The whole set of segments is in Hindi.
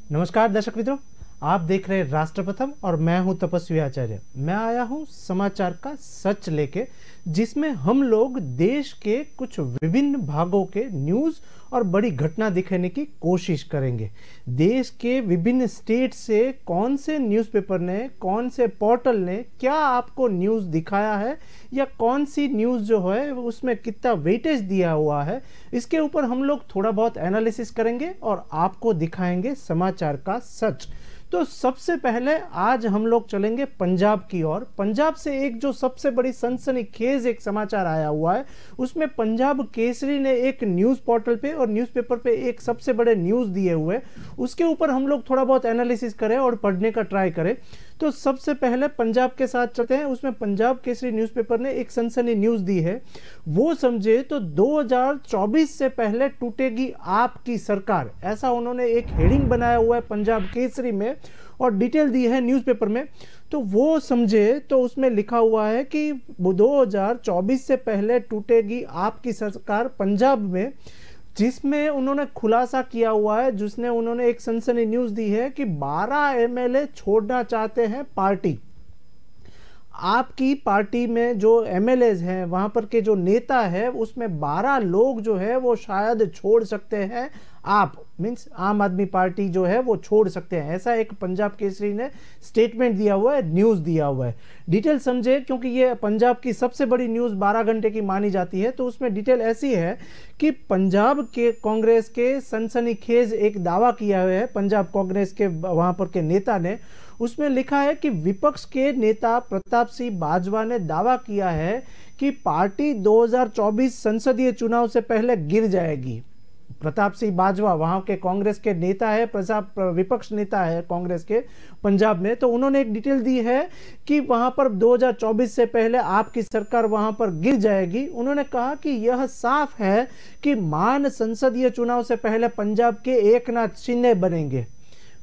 नमस्कार दर्शक मित्रों, आप देख रहे हैं राष्ट्र प्रथम और मैं हूं तपस्वी आचार्य। मैं आया हूं समाचार का सच लेके, जिसमें हम लोग देश के कुछ विभिन्न भागों के न्यूज़ और बड़ी घटना दिखाने की कोशिश करेंगे। देश के विभिन्न स्टेट से कौन से न्यूज़पेपर ने, कौन से पोर्टल ने क्या आपको न्यूज़ दिखाया है या कौन सी न्यूज़ जो है उसमें कितना वेटेज दिया हुआ है, इसके ऊपर हम लोग थोड़ा बहुत एनालिसिस करेंगे और आपको दिखाएंगे समाचार का सच। तो सबसे पहले आज हम लोग चलेंगे पंजाब की ओर। पंजाब से एक जो सबसे बड़ी सनसनीखेज एक समाचार आया हुआ है, उसमें पंजाब केसरी ने एक न्यूज़ पोर्टल पे और न्यूज़पेपर पे एक सबसे बड़े न्यूज़ दिए हुए, उसके ऊपर हम लोग थोड़ा बहुत एनालिसिस करें और पढ़ने का ट्राई करें। तो सबसे पहले पंजाब के साथ चलते हैं। उसमें पंजाब केसरी न्यूज़पेपर ने एक सनसनी न्यूज़ दी है। वो समझे तो 2024 से पहले टूटेगी आपकी सरकार, ऐसा उन्होंने एक हेडिंग बनाया हुआ है पंजाब केसरी में और डिटेल दी है न्यूज़पेपर में। तो वो समझे तो उसमें लिखा हुआ है कि 2024 से पहले टूटेगी आपकी सरकार पंजाब में, जिसमें उन्होंने खुलासा किया हुआ है, जिसने उन्होंने एक सनसनी न्यूज़ दी है कि 12 एमएलए छोड़ना चाहते हैं पार्टी। आपकी पार्टी में जो एमएलएज हैं, वहां पर के जो नेता है, उसमें 12 लोग जो है वो शायद छोड़ सकते हैं। आप मीन्स आम आदमी पार्टी जो है वो छोड़ सकते हैं, ऐसा एक पंजाब केसरी ने स्टेटमेंट दिया हुआ है, न्यूज़ दिया हुआ है। डिटेल समझे, क्योंकि ये पंजाब की सबसे बड़ी न्यूज़ 12 घंटे की मानी जाती है। तो उसमें डिटेल ऐसी है कि पंजाब के कांग्रेस के सनसनीखेज एक दावा किया हुआ है पंजाब कांग्रेस के वहाँ पर के नेता ने। उसमें लिखा है कि विपक्ष के नेता प्रताप सिंह बाजवा ने दावा किया है कि पार्टी 2024 संसदीय चुनाव से पहले गिर जाएगी। प्रताप सिंह बाजवा वहां के कांग्रेस के नेता है, विपक्ष नेता है कांग्रेस के पंजाब में। तो उन्होंने एक डिटेल दी है कि वहां पर 2024 से पहले आपकी सरकार वहां पर गिर जाएगी। उन्होंने कहा कि यह साफ है कि मान संसदीय चुनाव से पहले पंजाब के एकनाथ शिंदे बनेंगे।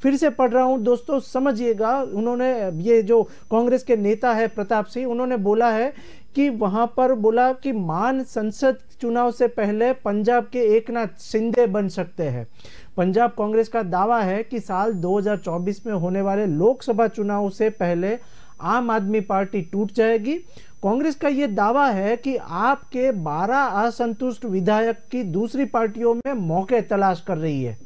फिर से पढ़ रहा हूं दोस्तों, समझिएगा। उन्होंने, ये जो कांग्रेस के नेता है प्रताप सिंह, उन्होंने बोला है कि वहां पर बोला कि मान संसद चुनाव से पहले पंजाब के एकनाथ शिंदे बन सकते हैं। पंजाब कांग्रेस का दावा है कि साल 2024 में होने वाले लोकसभा चुनाव से पहले आम आदमी पार्टी टूट जाएगी। कांग्रेस का यह दावा है कि आपके 12 असंतुष्ट विधायक की दूसरी पार्टियों में मौके तलाश कर रही है।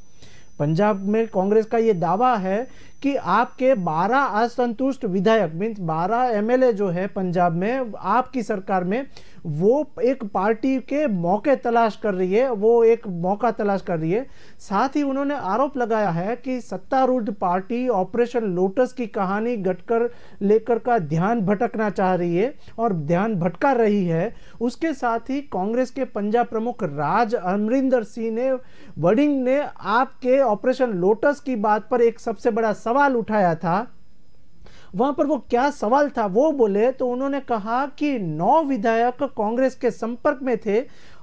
पंजाब में कांग्रेस का ये दावा है कि आपके 12 असंतुष्ट विधायक मीन्स 12 एमएलए जो है पंजाब में आपकी सरकार में, वो एक पार्टी के मौके तलाश कर रही है, वो एक मौका तलाश कर रही है। साथ ही उन्होंने आरोप लगाया है कि सत्तारूढ़ पार्टी ऑपरेशन लोटस की कहानी गटकर लेकर का ध्यान भटकना चाह रही है और ध्यान भटका रही है। उसके साथ ही कांग्रेस के पंजाब प्रमुख राज अमरिंदर सिंह ने वडिंग ने आपके ऑपरेशन लोटस की बात पर एक सबसे बड़ा सवाल उठाया था। वहां पर वो क्या सवाल था वो बोले तो उन्होंने कहा कि 9 विधायक कांग्रेस के संपर्क में थे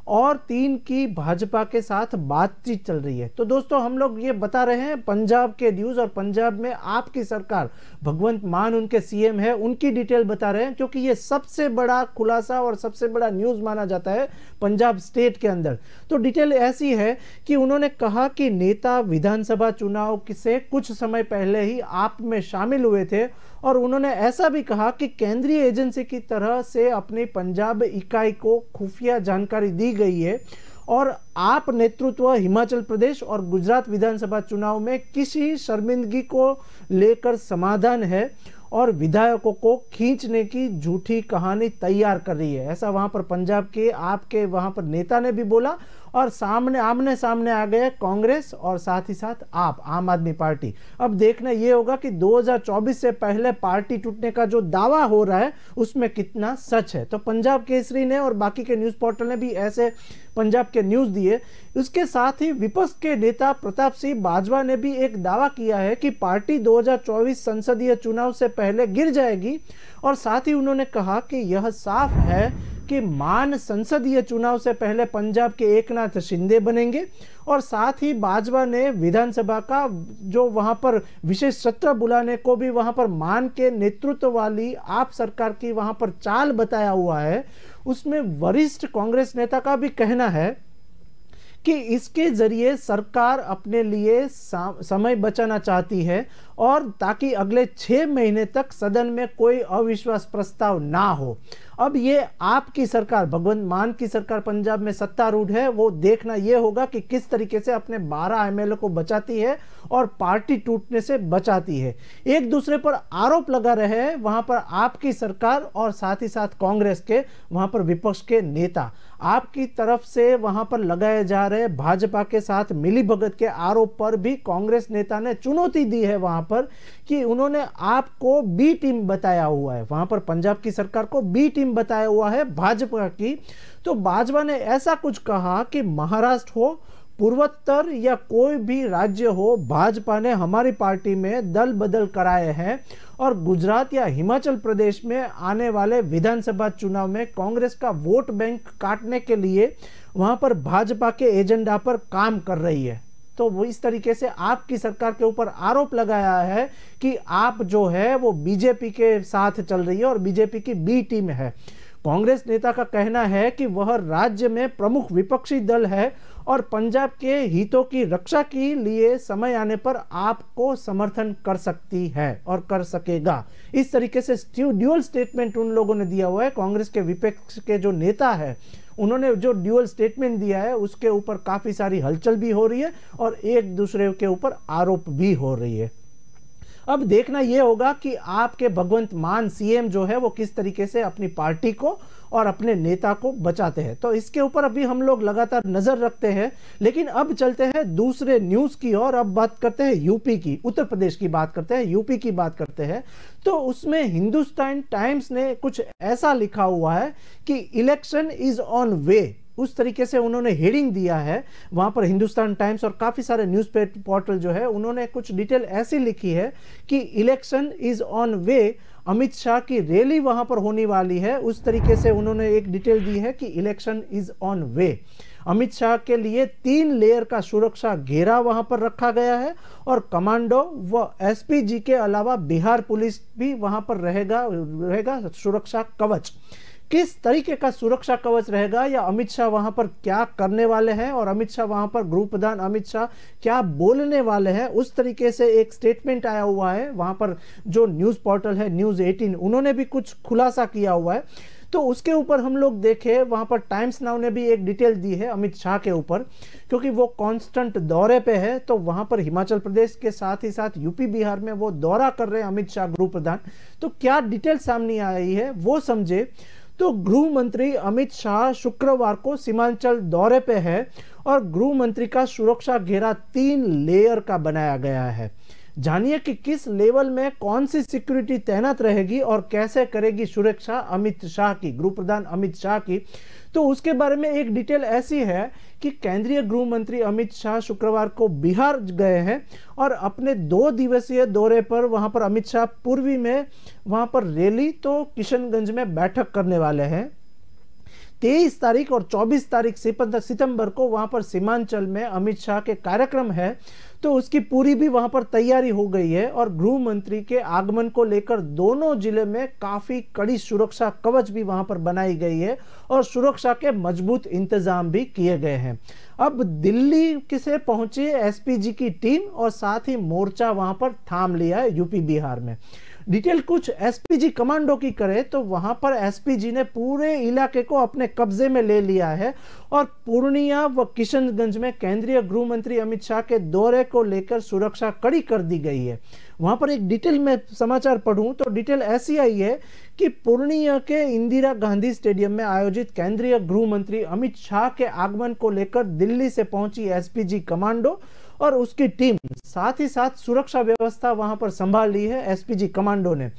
और 3 की भाजपा के साथ बातचीत चल रही है। तो दोस्तों, हम लोग ये बता रहे हैं पंजाब के न्यूज़ और पंजाब में आपकी सरकार, भगवंत मान उनके सीएम है, उनकी डिटेल बता रहे हैं, क्योंकि ये सबसे बड़ा खुलासा और सबसे बड़ा न्यूज़ माना जाता है पंजाब स्टेट के अंदर। तो डिटेल ऐसी है कि उन्होंने कहा कि नेता विधानसभा चुनाव से कुछ समय पहले ही आप में शामिल हुए थे और उन्होंने ऐसा भी कहा कि केंद्रीय एजेंसी की तरह से अपनी पंजाब इकाई को खुफिया जानकारी दी गई है और आप नेतृत्व हिमाचल प्रदेश और गुजरात विधानसभा चुनाव में किसी शर्मिंदगी को लेकर समाधान है और विधायकों को खींचने की झूठी कहानी तैयार कर रही है। ऐसा वहां पर पंजाब के आपके वहां पर नेता ने भी बोला और आमने सामने आ गए कांग्रेस और साथ ही साथ आप आम आदमी पार्टी। अब देखना यह होगा कि 2024 से पहले पार्टी टूटने का जो दावा हो रहा है उसमें कितना सच है। तो पंजाब केसरी ने और बाकी के न्यूज़ पोर्टल ने भी ऐसे पंजाब के न्यूज़ दिए। उसके साथ ही विपक्ष के नेता प्रताप सिंह बाजवा ने भी एक दावा किया है कि पार्टी 2024 संसदीय चुनाव से पहले गिर जाएगी और साथ ही उन्होंने कहा कि यह साफ है कि मान संसदीय चुनाव से पहले पंजाब के एकनाथ शिंदे बनेंगे। और साथ ही बाजवा ने विधानसभा का जो वहां पर विशेष सत्र बुलाने को भी वहां पर मान के नेतृत्व वाली आप सरकार की वहां पर चाल बताया हुआ है। उसमें वरिष्ठ कांग्रेस नेता का भी कहना है कि इसके जरिए सरकार अपने लिए समय बचाना चाहती है और ताकि अगले 6 महीने तक सदन में कोई अविश्वास प्रस्ताव ना हो। अब ये आपकी सरकार, भगवंत मान की सरकार पंजाब में सत्तारूढ़ है, वो देखना ये होगा कि किस तरीके से अपने 12 एमएलए को बचाती है और पार्टी टूटने से बचाती है। एक दूसरे पर आरोप लगा रहे हैं वहां पर आपकी सरकार और साथ ही साथ कांग्रेस के वहां पर विपक्ष के नेता। आपकी तरफ से वहां पर लगाए जा रहे भाजपा के साथ मिलीभगत के आरोप पर भी कांग्रेस नेता ने चुनौती दी है वहां पर कि उन्होंने आपको बी टीम बताया हुआ है, वहां पर पंजाब की सरकार को बी टीम बताया हुआ है भाजपा की। तो भाजपा ने ऐसा कुछ कहा कि महाराष्ट्र हो, पूर्वोत्तर या कोई भी राज्य हो, भाजपा ने हमारी पार्टी में दल बदल कराए हैं और गुजरात या हिमाचल प्रदेश में आने वाले विधानसभा चुनाव में कांग्रेस का वोट बैंक काटने के लिए वहां पर भाजपा के एजेंडा पर काम कर रही है। तो वो इस तरीके से आपकी सरकार के ऊपर आरोप लगाया है कि आप जो है वो बीजेपी के साथ चल रही है और बीजेपी की बी टीम है। कांग्रेस नेता का कहना है कि वह राज्य में प्रमुख विपक्षी दल है और पंजाब के हितों की रक्षा के लिए समय आने पर आपको समर्थन कर सकती है और कर सकेगा। इस तरीके से ड्यूअल स्टेटमेंट उन लोगों ने दिया हुआ है। कांग्रेस के विपक्ष के जो नेता है उन्होंने जो ड्यूअल स्टेटमेंट दिया है उसके ऊपर काफी सारी हलचल भी हो रही है और एक दूसरे के ऊपर आरोप भी हो रही है। अब देखना यह होगा कि आपके भगवंत मान सीएम जो है वो किस तरीके से अपनी पार्टी को और अपने नेता को बचाते हैं। तो इसके ऊपर अभी हम लोग लगातार नजर रखते हैं। लेकिन अब चलते हैं दूसरे न्यूज की और अब बात करते हैं यूपी की, उत्तर प्रदेश की बात करते हैं, यूपी की बात करते हैं। तो उसमें हिंदुस्तान टाइम्स ने कुछ ऐसा लिखा हुआ है कि इलेक्शन इज ऑन वे, उस तरीके से उन्होंने हेडिंग दिया है वहां पर हिंदुस्तान टाइम्स और काफी सारे न्यूज पोर्टल जो है उन्होंने कुछ डिटेल ऐसी लिखी है कि election is on way, Amit Shah की रैली वहां पर होने वाली है। उस तरीके से उन्होंने एक डिटेल दी है कि election is on way. Amit Shah के लिए 3 लेयर का सुरक्षा घेरा वहां पर रखा गया है और कमांडो व एसपीजी के अलावा बिहार पुलिस भी वहां पर रहेगा सुरक्षा कवच। किस तरीके का सुरक्षा कवच रहेगा या अमित शाह वहां पर क्या करने वाले हैं और अमित शाह वहां पर गृह प्रधान अमित शाह क्या बोलने वाले हैं, उस तरीके से एक स्टेटमेंट आया हुआ है। वहां पर जो न्यूज पोर्टल है न्यूज 18 उन्होंने भी कुछ खुलासा किया हुआ है। तो उसके ऊपर हम लोग देखें वहां पर टाइम्स नाउ ने भी एक डिटेल दी है अमित शाह के ऊपर, क्योंकि वो कांस्टेंट दौरे पे है। तो वहां पर हिमाचल प्रदेश के साथ ही साथ यूपी बिहार में वो दौरा कर रहे हैं अमित शाह गृह प्रधान। तो क्या डिटेल सामने आई है वो समझे। तो गृह मंत्री अमित शाह शुक्रवार को सीमांचल दौरे पे है और गृह मंत्री का सुरक्षा घेरा 3 लेयर का बनाया गया है। जानिए कि किस लेवल में कौन सी सिक्योरिटी तैनात रहेगी और कैसे करेगी सुरक्षा अमित शाह की, गृह प्रधान अमित शाह की। तो उसके बारे में एक डिटेल ऐसी है कि केंद्रीय गृह मंत्री अमित शाह शुक्रवार को बिहार गए हैं और अपने 2 दिवसीय दौरे पर वहां पर अमित शाह पूर्वी में वहां पर रैली तो किशनगंज में बैठक करने वाले हैं। 23 तारीख और 24 तारीख सितंबर को वहां पर सीमांचल में अमित शाह के कार्यक्रम है। तो उसकी पूरी भी वहां पर तैयारी हो गई है और गृह मंत्री के आगमन को लेकर दोनों जिले में काफी कड़ी सुरक्षा कवच भी वहां पर बनाई गई है और सुरक्षा के मजबूत इंतजाम भी किए गए हैं। अब दिल्ली से पहुंची एसपीजी की टीम और साथ ही मोर्चा वहां पर थाम लिया है यूपी बिहार में। डिटेल कुछ एसपीजी कमांडो की करे तो वहां पर एसपीजी ने पूरे इलाके को अपने कब्जे में ले लिया है और पूर्णिया व किशनगंज में केंद्रीय गृह मंत्री अमित शाह के दौरे को लेकर सुरक्षा कड़ी कर दी गई है। वहां पर एक डिटेल में समाचार पढ़ूं तो डिटेल ऐसी आई है कि पूर्णिया के इंदिरा गांधी स्टेडियम में आयोजित केंद्रीय गृह मंत्री अमित शाह के आगमन को लेकर दिल्ली से पहुंची एसपीजी कमांडो और उसकी टीम, साथ ही साथ सुरक्षा व्यवस्था वहां पर संभाल ली है एसपीजी कमांडो ने।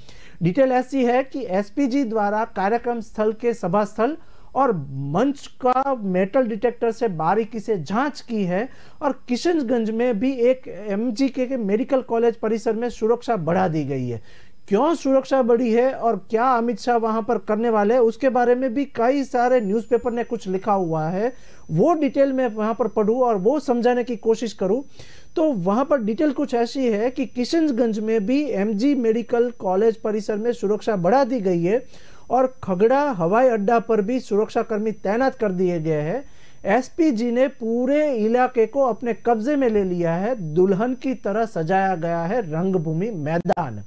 डिटेल ऐसी है कि एसपीजी द्वारा कार्यक्रम स्थल के सभा स्थल और मंच का मेटल डिटेक्टर से बारीकी से जांच की है और किशनगंज में भी एक एमजीके के मेडिकल कॉलेज परिसर में सुरक्षा बढ़ा दी गई है। क्यों सुरक्षा बढ़ी है और क्या अमित शाह वहां पर करने वाले हैं उसके बारे में भी कई सारे न्यूज़पेपर ने कुछ लिखा हुआ है। वो डिटेल में वहां पर पढ़ूं और वो समझाने की कोशिश करूं तो वहां पर डिटेल कुछ ऐसी है कि किशनगंज में भी एमजी मेडिकल कॉलेज परिसर में सुरक्षा बढ़ा दी गई है और खगड़ा हवाई अड्डा पर भी सुरक्षा कर्मी तैनात कर दिए गए हैं। एसपी जी ने पूरे इलाके को अपने कब्जे में ले लिया है। दुल्हन की तरह सजाया गया है रंगभूमि मैदान।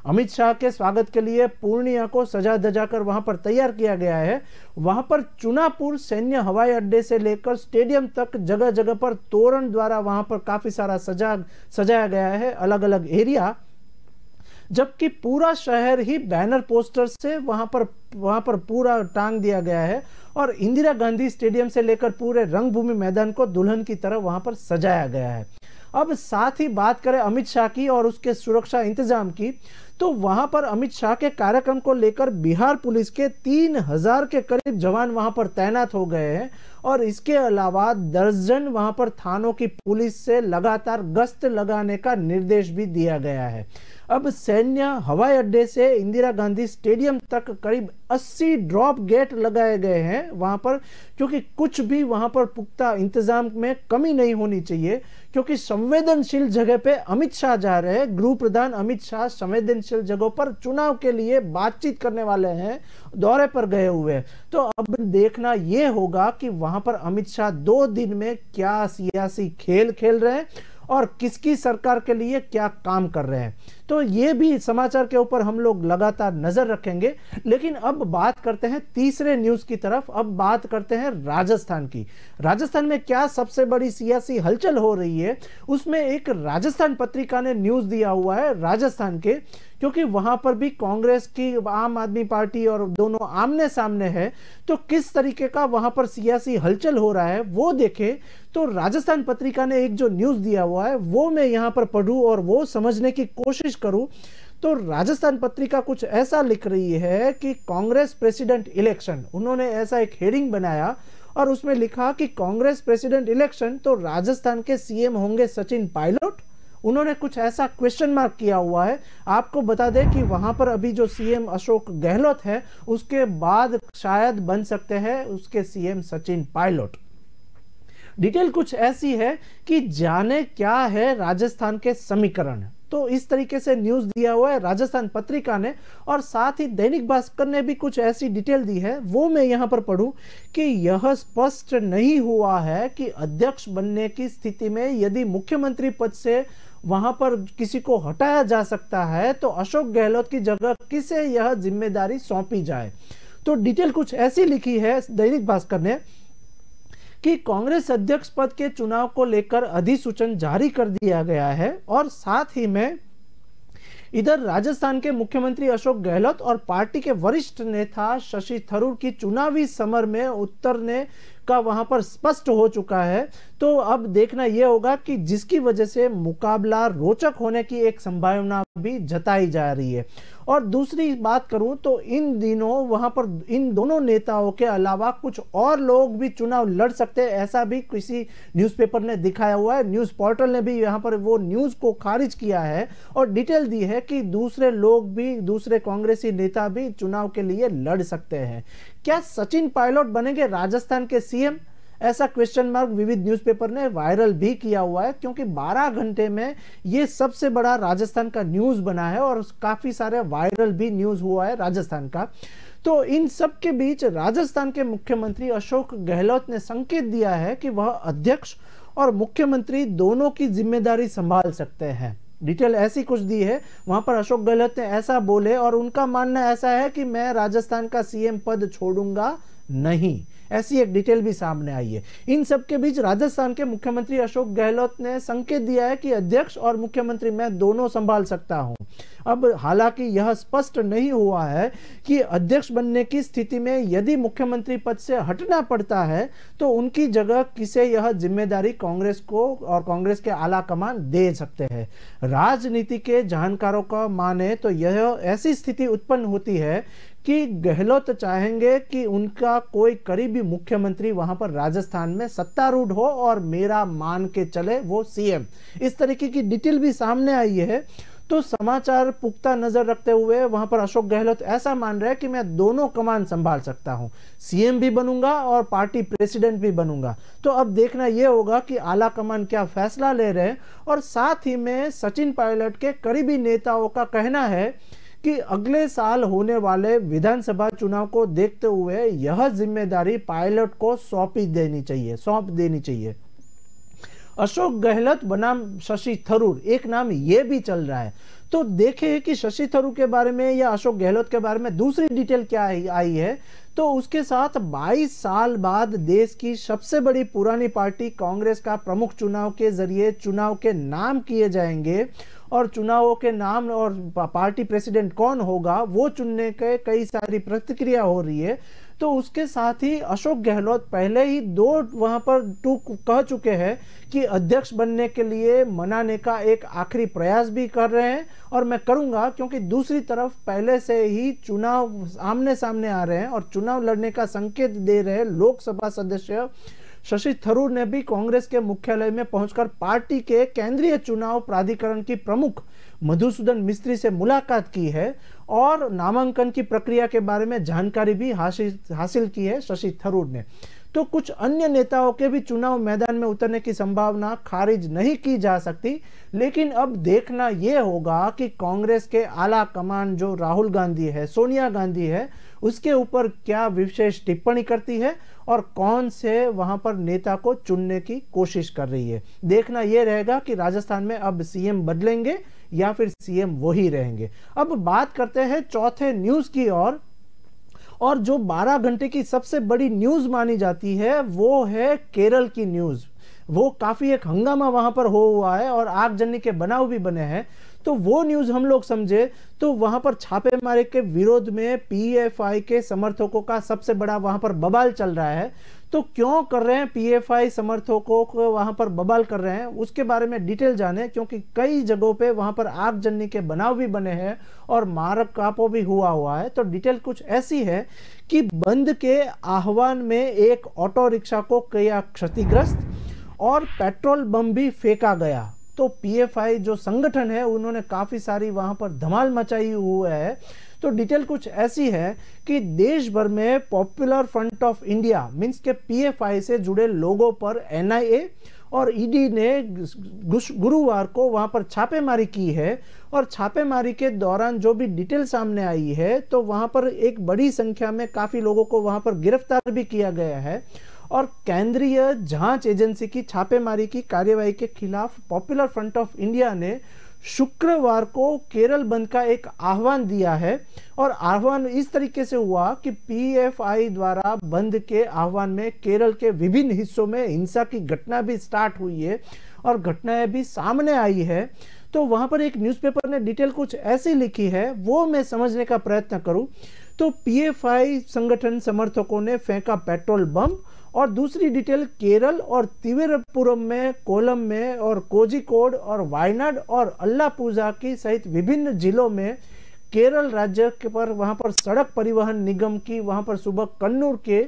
अमित शाह के स्वागत के लिए पूर्णिया को सजा धजा कर वहां पर तैयार किया गया है। वहां पर चुनापुर सैन्य हवाई अड्डे से लेकर स्टेडियम तक जगह जगह पर तोरण द्वारा वहां पर काफी सारा सजाया गया है, अलग अलग एरिया, जबकि पूरा शहर ही बैनर पोस्टर से वहां पर पूरा टांग दिया गया है और इंदिरा गांधी स्टेडियम से लेकर पूरे रंगभूमि मैदान को दुल्हन की तरह वहां पर सजाया गया है। अब साथ ही बात करें अमित शाह की और उसके सुरक्षा इंतजाम की, तो वहां पर अमित शाह के कार्यक्रम को लेकर बिहार पुलिस के 3000 के करीब जवान वहां पर तैनात हो गए हैं और इसके अलावा दर्जन वहां पर थानों की पुलिस से लगातार गश्त लगाने का निर्देश भी दिया गया है। अब सैन्य हवाई अड्डे से इंदिरा गांधी स्टेडियम तक करीब 80 ड्रॉप गेट लगाए गए हैं वहां पर, क्योंकि कुछ भी वहां पर पुख्ता इंतजाम में कमी नहीं होनी चाहिए, क्योंकि संवेदनशील जगह पे अमित शाह जा रहे हैं। गृह प्रधान अमित शाह संवेदनशील जगहों पर चुनाव के लिए बातचीत करने वाले हैं, दौरे पर गए हुए हैं। तो अब देखना यह होगा कि वहां पर अमित शाह 2 दिन में क्या सियासी खेल खेल रहे हैं और किसकी सरकार के लिए क्या काम कर रहे हैं। तो ये भी समाचार के ऊपर हम लोग लगातार नजर रखेंगे। लेकिन अब बात करते हैं तीसरे न्यूज की तरफ। अब बात करते हैं राजस्थान की। राजस्थान में क्या सबसे बड़ी सियासी हलचल हो रही है, उसमें एक राजस्थान पत्रिका ने न्यूज दिया हुआ है राजस्थान के, क्योंकि वहां पर भी कांग्रेस की आम आदमी पार्टी और दोनों आमने सामने है। तो किस तरीके का वहां पर सियासी हलचल हो रहा है वो देखें। तो राजस्थान पत्रिका ने एक जो न्यूज दिया हुआ है वो मैं यहां पर पढ़ूं और वो समझने की कोशिश करूं। तो राजस्थान पत्रिका कुछ ऐसा लिख रही है कि कांग्रेस प्रेसिडेंट इलेक्शन, उन्होंने ऐसा एक हेडिंग बनाया और उसमें लिखा कि कांग्रेस प्रेसिडेंट इलेक्शन तो राजस्थान के सीएम होंगे सचिन पायलट। उन्होंने कुछ ऐसा क्वेश्चन मार्क किया हुआ है। आपको बता दें कि वहां पर अभी जो सीएम अशोक गहलोत है उसके बाद शायद बन सकते हैं उसके सीएम सचिन पायलट। डिटेल कुछ ऐसी है कि जाने क्या है राजस्थान के समीकरण। तो इस तरीके से न्यूज दिया हुआ है राजस्थान पत्रिका ने, और साथ ही दैनिक भास्कर ने भी कुछ ऐसी डिटेल दी है, वो मैं यहां पर पढ़ूं कि यह स्पष्ट नहीं हुआ है कि अध्यक्ष बनने की स्थिति में यदि मुख्यमंत्री पद से वहां पर किसी को हटाया जा सकता है तो अशोक गहलोत की जगह किसे यह जिम्मेदारी सौंपी जाए। तो डिटेल कुछ ऐसी लिखी है दैनिक भास्कर ने कि कांग्रेस अध्यक्ष पद के चुनाव को लेकर अधिसूचना जारी कर दिया गया है और साथ ही में इधर राजस्थान के मुख्यमंत्री अशोक गहलोत और पार्टी के वरिष्ठ नेता शशि थरूर की चुनावी समर में उतरने का वहां पर स्पष्ट हो चुका है। तो अब देखना यह होगा कि जिसकी वजह से मुकाबला रोचक होने की एक संभावना भी जताई जा रही है। और दूसरी बात करूं तो इन दिनों वहां पर इन दोनों नेताओं के अलावा कुछ और लोग भी चुनाव लड़ सकते हैं, ऐसा भी किसी न्यूज़पेपर ने दिखाया हुआ है। न्यूज़ पोर्टल ने भी यहां पर वो न्यूज़ को खारिज किया है और डिटेल दी है कि दूसरे लोग भी, दूसरे कांग्रेसी नेता भी चुनाव के लिए लड़ सकते हैं। क्या सचिन पायलट बनेंगे राजस्थान के सीएम? ऐसा क्वेश्चन मार्क विविध न्यूज़पेपर ने वायरल भी किया हुआ है, क्योंकि 12 घंटे में ये सबसे बड़ा राजस्थान का न्यूज बना है और काफी सारे वायरल भी न्यूज हुआ है राजस्थान का। तो इन सब के बीच राजस्थान के मुख्यमंत्री अशोक गहलोत ने संकेत दिया है कि वह अध्यक्ष और मुख्यमंत्री दोनों की जिम्मेदारी संभाल सकते हैं। डिटेल ऐसी कुछ दी है वहां पर। अशोक गहलोत ने ऐसा बोले और उनका मानना ऐसा है कि मैं राजस्थान का सीएम पद छोड़ूंगा नहीं, ऐसी एक डिटेल भी सामने आई है। इन सब के बीच राजस्थान के मुख्यमंत्री अशोक गहलोत ने संकेत दिया है कि अध्यक्ष और मुख्यमंत्री मैं दोनों संभाल सकता हूं। अब हालांकि यह स्पष्ट नहीं हुआ है कि अध्यक्ष बनने की स्थिति में यदि मुख्यमंत्री पद से हटना पड़ता है तो उनकी जगह किसे यह जिम्मेदारी कांग्रेस को और कांग्रेस के आला कमान दे सकते हैं। राजनीति के जानकारों का माने तो यह ऐसी स्थिति उत्पन्न होती है कि गहलोत चाहेंगे कि उनका कोई करीबी मुख्यमंत्री वहां पर राजस्थान में सत्तारूढ़ हो और मेरा मान के चले वो सीएम। इस तरीके की डिटेल भी सामने आई है। तो समाचार पुख्ता नजर रखते हुए वहां पर अशोक गहलोत ऐसा मान रहे हैं कि मैं दोनों कमान संभाल सकता हूं, सीएम भी बनूंगा और पार्टी प्रेसिडेंट भी बनूंगा। तो अब देखना यह होगा कि आला कमान क्या फैसला ले रहे हैं। और साथ ही में सचिन पायलट के करीबी नेताओं का कहना है कि अगले साल होने वाले विधानसभा चुनाव को देखते हुए यह जिम्मेदारी पायलट को सौंप देनी चाहिए। अशोक गहलोत बनाम शशि थरूर, एक नाम ये भी चल रहा है। तो देखें कि शशि थरूर के बारे में या अशोक गहलोत के बारे में दूसरी डिटेल क्या आई है। तो उसके साथ 22 साल बाद देश की सबसे बड़ी पुरानी पार्टी कांग्रेस का प्रमुख चुनाव के जरिए चुनाव के नाम किए जाएंगे और चुनावों के नाम और पार्टी प्रेसिडेंट कौन होगा वो चुनने के कई सारी प्रतिक्रिया हो रही है। तो उसके साथ ही अशोक गहलोत पहले ही वहां पर कह चुके हैं कि अध्यक्ष बनने के लिए मनाने का एक आखिरी प्रयास भी कर रहे हैं और मैं करूंगा, क्योंकि दूसरी तरफ पहले से ही चुनाव आमने सामने आ रहे हैं और चुनाव लड़ने का संकेत दे रहे लोकसभा सदस्य शशि थरूर ने भी कांग्रेस के मुख्यालय में पहुंचकर पार्टी के केंद्रीय चुनाव प्राधिकरण की प्रमुख मधुसूदन मिस्त्री से मुलाकात की है और नामांकन की प्रक्रिया के बारे में जानकारी भी हासिल की है शशि थरूर ने। तो कुछ अन्य नेताओं के भी चुनाव मैदान में उतरने की संभावना खारिज नहीं की जा सकती, लेकिन अब देखना यह होगा कि कांग्रेस के आला कमान जो राहुल गांधी है, सोनिया गांधी है, उसके ऊपर क्या विशेष टिप्पणी करती है और कौन से वहां पर नेता को चुनने की कोशिश कर रही है। देखना यह रहेगा कि राजस्थान में अब सीएम बदलेंगे या फिर सीएम वही रहेंगे। अब बात करते हैं चौथे न्यूज की और जो 12 घंटे की सबसे बड़ी न्यूज मानी जाती है वो है केरल की न्यूज। वो काफी एक हंगामा वहां पर हुआ है और आगजनी के बनाव भी बने हैं। तो वो न्यूज हम लोग समझे तो वहां पर छापेमारी के विरोध में पीएफआई के समर्थकों का सबसे बड़ा वहां पर बवाल चल रहा है। तो क्यों कर रहे हैं पीएफआई समर्थकों को वहां पर बवाल कर रहे हैं, उसके बारे में डिटेल जाने, क्योंकि कई जगहों पे वहां पर आगजनी के बनाव भी बने हैं और मारकापो भी हुआ है। तो डिटेल कुछ ऐसी है कि बंद के आह्वान में एक ऑटो रिक्शा को किया क्षतिग्रस्त और पेट्रोल बम भी फेंका गया। तो पीएफआई जो संगठन है उन्होंने काफी सारी वहां पर धमाल मचाई हुई है। तो डिटेल कुछ ऐसी है कि देश भर में popular front of India means के पीएफआई से जुड़े लोगों पर एनआईए और ईडी ने गुरुवार को वहां पर छापेमारी की है और छापेमारी के दौरान जो भी डिटेल सामने आई है तो वहां पर एक बड़ी संख्या में काफी लोगों को वहां पर गिरफ्तार भी किया गया है और केंद्रीय जांच एजेंसी की छापेमारी की कार्यवाही के खिलाफ पॉपुलर फ्रंट ऑफ इंडिया ने शुक्रवार को केरल बंद का एक आह्वान दिया है और आह्वान इस तरीके से हुआ कि पीएफआई द्वारा बंद के आह्वान में केरल के विभिन्न हिस्सों में हिंसा की घटना भी स्टार्ट हुई है और घटनाएं भी सामने आई है। तो वहां पर एक न्यूज़पेपर ने डिटेल कुछ ऐसी लिखी है, वो मैं समझने का प्रयत्न करूं तो पीएफआई संगठन समर्थकों ने फेंका पेट्रोल बम और दूसरी डिटेल केरल और तिरुवनंतपुरम में, कोलम में और कोझिकोड और वायनाड और अल्लापुझा की सहित विभिन्न जिलों में केरल राज्य के पर वहां पर सड़क परिवहन निगम की वहां पर सुबह कन्नूर के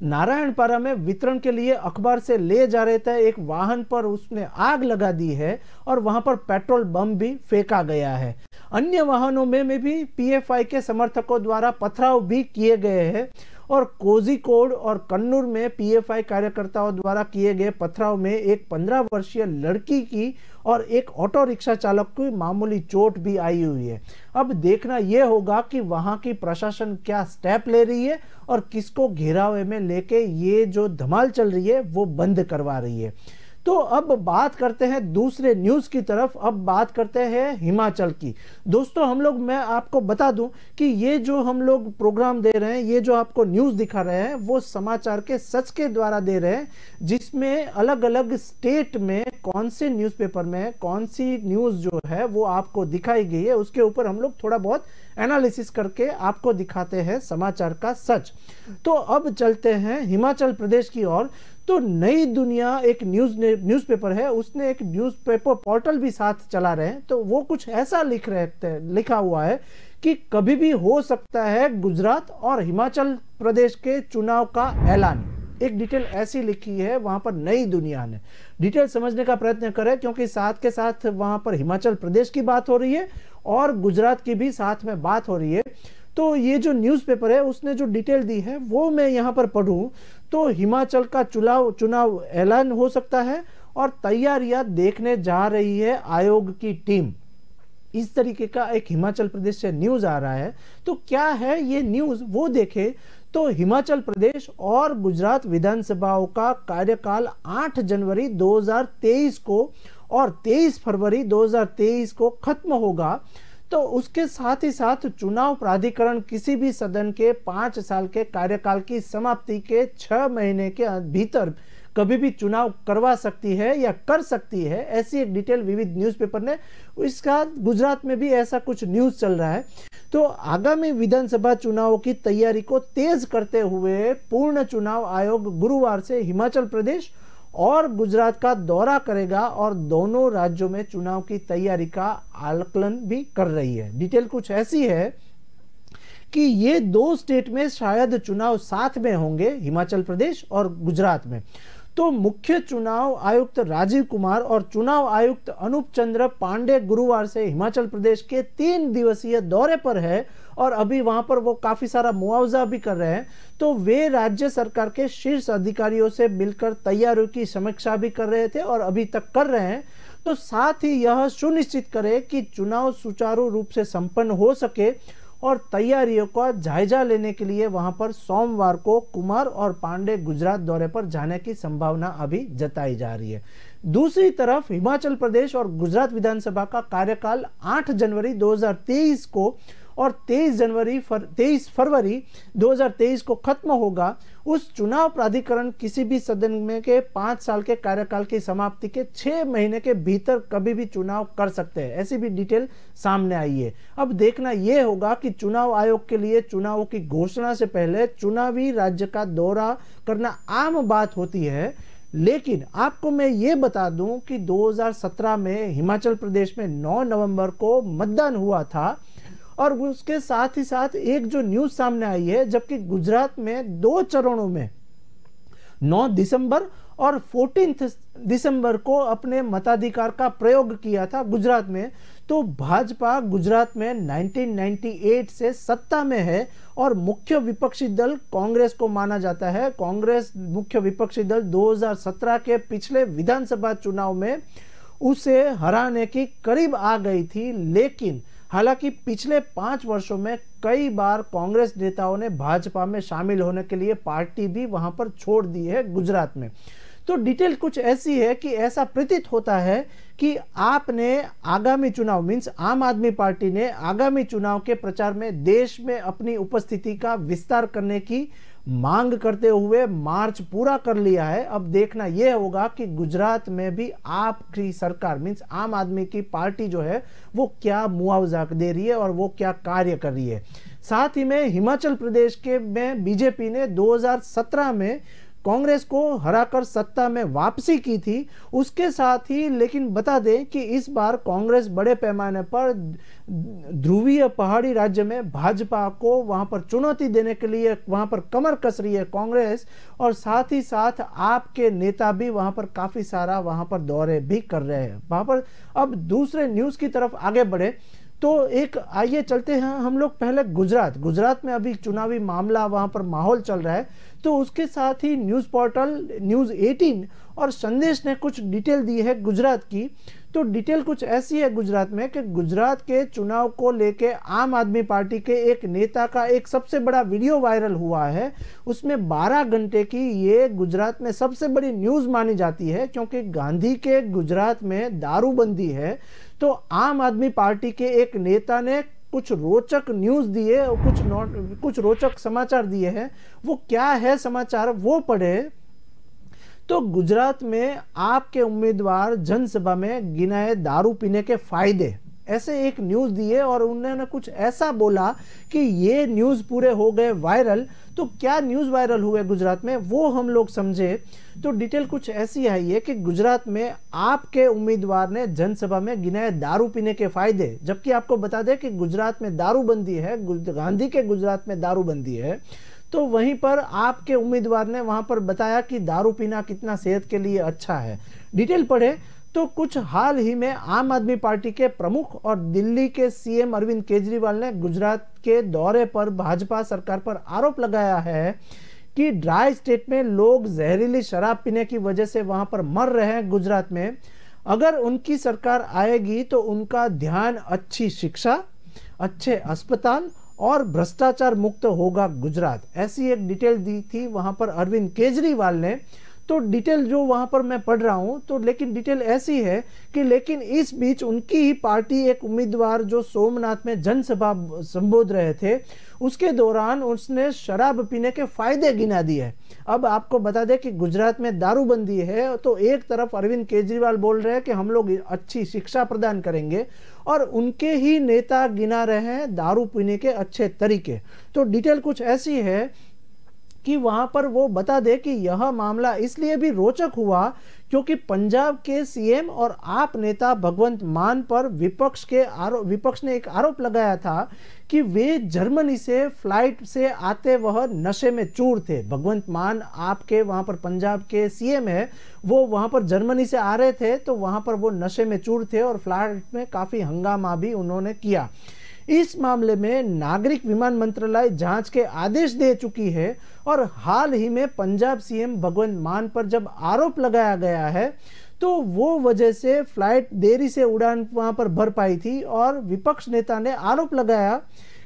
नारायणपारा में वितरण के लिए अखबार से ले जा रहे थे एक वाहन पर उसने आग लगा दी है और वहां पर पेट्रोल बम भी फेंका गया है। अन्य वाहनों में भी पीएफआई के समर्थकों द्वारा पथराव भी किए गए हैं और कोझिकोड और कन्नूर में पीएफआई कार्यकर्ताओं द्वारा किए गए पथराव में एक 15 वर्षीय लड़की की और एक ऑटो रिक्शा चालक की मामूली चोट भी आई हुई है। अब देखना यह होगा कि वहां की प्रशासन क्या स्टेप ले रही है और किसको घेरावे में लेके ये जो धमाल चल रही है वो बंद करवा रही है। तो अब बात करते हैं दूसरे न्यूज की तरफ। अब बात करते हैं हिमाचल की। दोस्तों हम लोग, मैं आपको बता दूं कि ये जो हम लोग प्रोग्राम दे रहे हैं, ये जो आपको न्यूज दिखा रहे हैं वो समाचार के सच के द्वारा दे रहे हैं, जिसमें अलग अलग स्टेट में कौन से न्यूज़पेपर में कौन सी न्यूज जो है वो आपको दिखाई गई है, उसके ऊपर हम लोग थोड़ा बहुत एनालिसिस करके आपको दिखाते हैं समाचार का सच। तो अब चलते हैं हिमाचल प्रदेश की ओर। तो नई दुनिया एक न्यूज़पेपर है, उसने एक न्यूज़पेपर पोर्टल भी साथ चला रहे हैं। तो वो कुछ ऐसा लिखा हुआ है कि कभी भी हो सकता है गुजरात और हिमाचल प्रदेश के चुनाव का ऐलान। एक डिटेल ऐसी लिखी है वहां पर नई दुनिया ने। डिटेल समझने का प्रयत्न करें क्योंकि साथ के साथ वहां पर हिमाचल प्रदेश की बात हो रही है और गुजरात की भी साथ में बात हो रही है। तो ये जो न्यूज़पेपर है उसने जो डिटेल दी है वो मैं यहाँ पर पढ़ूं तो हिमाचल का चुनाव ऐलान हो सकता है और तैयारियां देखने जा रही है आयोग की टीम। इस तरीके का एक हिमाचल प्रदेश से न्यूज आ रहा है। तो क्या है ये न्यूज, वो देखे तो हिमाचल प्रदेश और गुजरात विधानसभाओं का कार्यकाल 8 जनवरी 2023 को और 23 फरवरी 2023 को खत्म होगा। तो उसके साथ ही साथ चुनाव प्राधिकरण किसी भी सदन के 5 साल के कार्यकाल की समाप्ति के 6 महीने के भीतर कभी भी चुनाव करवा सकती है या कर सकती है, ऐसी एक डिटेल विविध न्यूज़पेपर ने। इसका गुजरात में भी ऐसा कुछ न्यूज़ चल रहा है। तो आगामी विधानसभा चुनाव की तैयारी को तेज करते हुए पूर्ण चुनाव आयोग गुरुवार से हिमाचल प्रदेश और गुजरात का दौरा करेगा और दोनों राज्यों में चुनाव की तैयारी का आकलन भी कर रही है। डिटेल कुछ ऐसी है कि ये दो स्टेट में शायद चुनाव साथ में होंगे, हिमाचल प्रदेश और गुजरात में। तो मुख्य चुनाव आयुक्त राजीव कुमार और चुनाव आयुक्त अनूप चंद्र पांडे गुरुवार से हिमाचल प्रदेश के 3 दिवसीय दौरे पर है और अभी वहां पर वो काफी सारा मुआवजा भी कर रहे हैं। तो वे राज्य सरकार के शीर्ष अधिकारियों से मिलकर तैयारियों की समीक्षा भी कर रहे थे और अभी तक कर रहे हैं। तो साथ ही यह सुनिश्चित करें कि चुनाव सुचारू रूप से संपन्न हो सके और तैयारियों का जायजा लेने के लिए वहां पर सोमवार को कुमार और पांडे गुजरात दौरे पर जाने की संभावना अभी जताई जा रही है। दूसरी तरफ हिमाचल प्रदेश और गुजरात विधानसभा का कार्यकाल 8 जनवरी 2023 को और 23 फरवरी 2023 को खत्म होगा। उस चुनाव प्राधिकरण किसी भी सदन में के 5 साल के कार्यकाल की समाप्ति के 6 महीने के भीतर कभी भी चुनाव कर सकते हैं, ऐसी भी डिटेल सामने आई है। अब देखना यह होगा कि चुनाव आयोग के लिए चुनावों की घोषणा से पहले चुनावी राज्य का दौरा करना आम बात होती है, लेकिन आपको मैं ये बता दूं कि 2017 में हिमाचल प्रदेश में 9 नवंबर को मतदान हुआ था और उसके साथ ही साथ एक जो न्यूज सामने आई है, जबकि गुजरात में 2 चरणों में 9 दिसंबर और 14 दिसंबर को अपने मताधिकार का प्रयोग किया था गुजरात में। तो भाजपा गुजरात में 1998 से सत्ता में है और मुख्य विपक्षी दल कांग्रेस को माना जाता है। कांग्रेस मुख्य विपक्षी दल 2017 के पिछले विधानसभा चुनाव में उसे हराने की करीब आ गई थी, लेकिन हालांकि पिछले 5 वर्षों में कई बार कांग्रेस नेताओं ने भाजपा में शामिल होने के लिए पार्टी भी वहां पर छोड़ दी है गुजरात में। तो डिटेल कुछ ऐसी है कि ऐसा प्रतीत होता है कि आपने आगामी चुनाव मींस आम आदमी पार्टी ने आगामी चुनाव के प्रचार में देश में अपनी उपस्थिति का विस्तार करने की मांग करते हुए मार्च पूरा कर लिया है। अब देखना यह होगा कि गुजरात में भी आपकी सरकार मींस आम आदमी की पार्टी जो है वो क्या मुआवजा दे रही है और वो क्या कार्य कर रही है। साथ ही में हिमाचल प्रदेश के में बीजेपी ने 2017 में कांग्रेस को हराकर सत्ता में वापसी की थी। उसके साथ ही लेकिन बता दें कि इस बार कांग्रेस बड़े पैमाने पर ध्रुवीय पहाड़ी राज्य में भाजपा को वहां पर चुनौती देने के लिए वहां पर कमर कस रही है कांग्रेस, और साथ ही साथ आपके नेता भी वहां पर काफी सारा वहां पर दौरे भी कर रहे हैं वहां पर। अब दूसरे न्यूज की तरफ आगे बढ़े तो एक आइए चलते हैं हम लोग पहले गुजरात में अभी चुनावी मामला वहां पर माहौल चल रहा है। तो उसके साथ ही न्यूज पोर्टल न्यूज 18 और संदेश ने कुछ डिटेल दी है गुजरात की। तो डिटेल कुछ ऐसी है गुजरात में कि गुजरात के चुनाव को लेके आम आदमी पार्टी के एक नेता का एक सबसे बड़ा वीडियो वायरल हुआ है। उसमें 12 घंटे की ये गुजरात में सबसे बड़ी न्यूज मानी जाती है, क्योंकि गांधी के गुजरात में दारूबंदी है। तो आम आदमी पार्टी के एक नेता ने कुछ रोचक न्यूज दिए और कुछ रोचक समाचार दिए हैं। वो क्या है समाचार वो पढ़े। तो गुजरात में आपके उम्मीदवार जनसभा में गिनाए दारू पीने के फायदे, ऐसे एक न्यूज दिए और उन्होंने कुछ ऐसा बोला कि ये न्यूज पूरे हो गए वायरल। तो क्या न्यूज वायरल हुए गुजरात में वो हम लोग समझे। तो डिटेल कुछ ऐसी आई है कि गुजरात में आपके उम्मीदवार ने जनसभा में गिनाए दारू पीने के फायदे, जबकि आपको बता दें कि गुजरात में दारूबंदी है, गांधी के गुजरात में दारूबंदी है। तो वहीं पर आपके उम्मीदवार ने वहां पर बताया कि दारू पीना कितना सेहत के लिए अच्छा है। डिटेल पढ़े तो कुछ हाल ही में आम आदमी पार्टी के प्रमुख और दिल्ली के सीएम अरविंद केजरीवाल ने गुजरात के दौरे पर भाजपा सरकार पर आरोप लगाया है कि ड्राई स्टेट में लोग जहरीली शराब पीने की वजह से वहां पर मर रहे हैं गुजरात में। अगर उनकी सरकार आएगी तो उनका ध्यान अच्छी शिक्षा, अच्छे अस्पताल और भ्रष्टाचार मुक्त होगा गुजरात। ऐसी एक डिटेल दी थी वहां पर अरविंद केजरीवाल ने। तो डिटेल जो वहां पर मैं पढ़ रहा हूं, तो लेकिन डिटेल ऐसी है कि लेकिन इस बीच उनकी ही पार्टी एक उम्मीदवार जो सोमनाथ में जनसभा संबोध रहे थे, उसके दौरान उसने शराब पीने के फायदे गिना दिए। अब आपको बता दें कि गुजरात में दारूबंदी है, तो एक तरफ अरविंद केजरीवाल बोल रहे हैं कि हम लोग अच्छी शिक्षा प्रदान करेंगे, और उनके ही नेता गिना रहे हैं दारू पीने के अच्छे तरीके। तो डिटेल कुछ ऐसी है कि वहां पर वो बता दे कि यह मामला इसलिए भी रोचक हुआ क्योंकि पंजाब के सीएम और आप नेता भगवंत मान पर विपक्ष ने एक आरोप लगाया था कि वे जर्मनी से फ्लाइट से आते वह नशे में चूर थे। भगवंत मान आपके वहां पर पंजाब के सीएम है, वो वहां पर जर्मनी से आ रहे थे, तो वहां पर वो नशे में चूर थे और फ्लाइट में काफी हंगामा भी उन्होंने किया। इस मामले में नागरिक विमान मंत्रालय जांच के आदेश दे चुकी है, और हाल ही में पंजाब सीएम भगवंत मान पर जब आरोप लगाया गया है तो वो वजह से फ्लाइट देरी से उड़ान वहां पर भर पाई थी, और विपक्ष नेता ने आरोप लगाया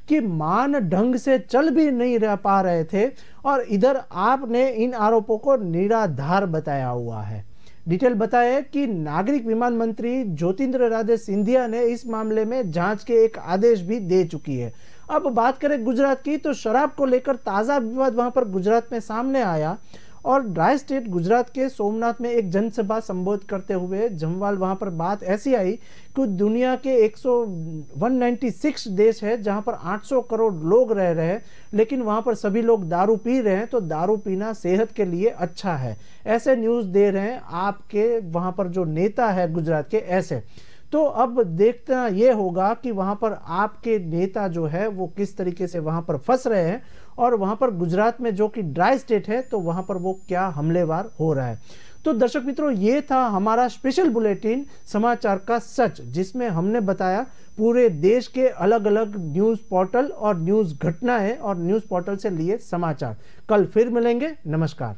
कि मान ढंग से चल भी नहीं रह पा रहे थे, और इधर आपने इन आरोपों को निराधार बताया हुआ है। डिटेल बताया कि नागरिक विमान मंत्री ज्योतिंद्र राजे सिंधिया ने इस मामले में जांच के एक आदेश भी दे चुकी है। अब बात करें गुजरात की, तो शराब को लेकर ताजा विवाद वहां पर गुजरात में सामने आया, और ड्राई स्टेट गुजरात के सोमनाथ में एक जनसभा संबोधित करते हुए जमवाल वहां पर बात ऐसी आई कि दुनिया के 196 देश है जहां पर 800 करोड़ लोग रह रहे हैं, लेकिन वहां पर सभी लोग दारू पी रहे हैं, तो दारू पीना सेहत के लिए अच्छा है, ऐसे न्यूज दे रहे हैं आपके वहां पर जो नेता है गुजरात के ऐसे। तो अब देखना ये होगा कि वहां पर आपके नेता जो है वो किस तरीके से वहां पर फंस रहे हैं, और वहां पर गुजरात में जो कि ड्राई स्टेट है तो वहां पर वो क्या हमलेवार हो रहा है। तो दर्शक मित्रों, ये था हमारा स्पेशल बुलेटिन समाचार का सच, जिसमें हमने बताया पूरे देश के अलग अलग न्यूज पोर्टल और न्यूज घटनाएं और न्यूज पोर्टल से लिए समाचार। कल फिर मिलेंगे, नमस्कार।